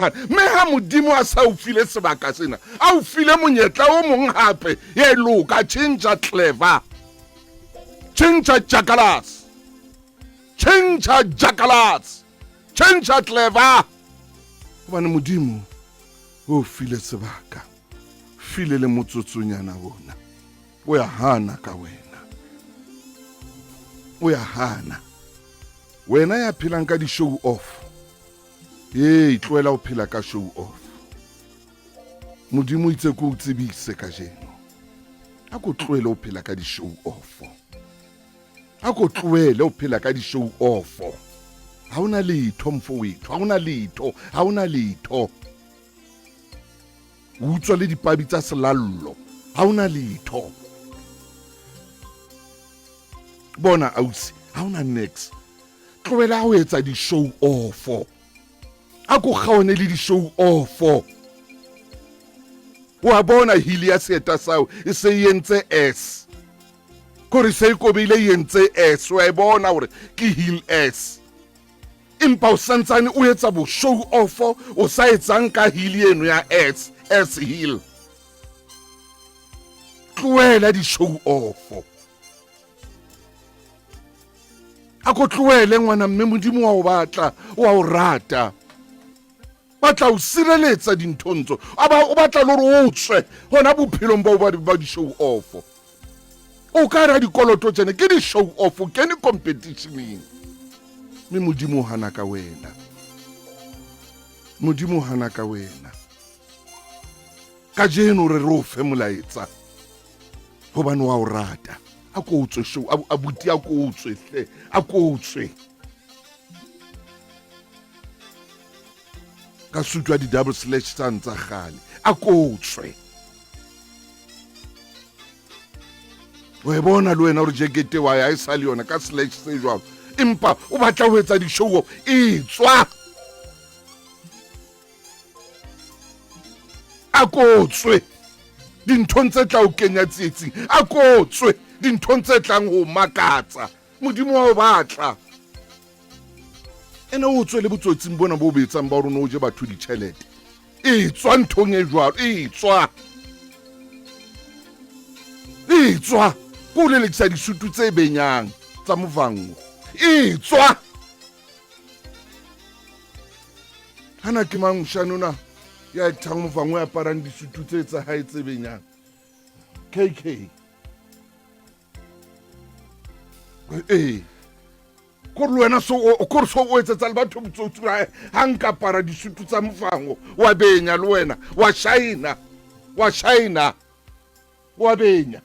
me ha modimo a sa o file sebaka sena a o file monyetla o mong hape ye loka chincha clever chincha jackalas chincha clever bana modimo o file sebaka file le motsotsonyana bona o ya hana ka wena o ya hana wena ya phelang ka di show off tlohela o phela ka show off modimo itse ko tsebise ka jeno a ko tlohela o phela ka di show off a ko tlohela o phela ka di show off ha una letho mfowethu ha una letho utswa le dipabi tsa selallo ha una letho bona ausi ha una next tlohela ho etsa di show off a ko kgaone le di show off wa bona hili ya seta sao e se yentse s kore se ko bile yentse s wa bona hore ke heel s impa o santsane o etsa bo show off o sa etsang ka hili eno ya s heel tlohela di show off a ko tlohele ngwana mme modimo wa o batla wa o rata batla o sireletsa dinthontsho o batla le o tswe hona bophelong ba di show off o ka ra dikoloto tsene ke di show off ke ni competitioneng mme modimo hana ka wena ka jeno re o fe molaetsa hobane wa o rata a ko utswe show abuti a ko utswe hle a ko utswe ka sutu a di double slash tsa gale a ko utswe o e bona le wena o re jekete wa ya e sa le yona ka slash se jwalo empa o batla ho etsa di show tswa a ko utswe dinthong tse tla o kenya tsietsing a ko utswe dinthong tse tlang ho makatsa modimo wa o batla ene o tswe le botsotsing bona bo betsang ba rona o je batho ditšhelete tswa nthong e jwalo tswa ko le lekisa disutu tse benyang tsa muvhango tswa hana ke mang shanona ya thang muvhango ya parang disutu tse tsa hae tse benyang KK kore le wena kore so o etsetsa le batho botsotsi ha nka para disutu tsa muvhango wa benya le wena wa shaina wa benya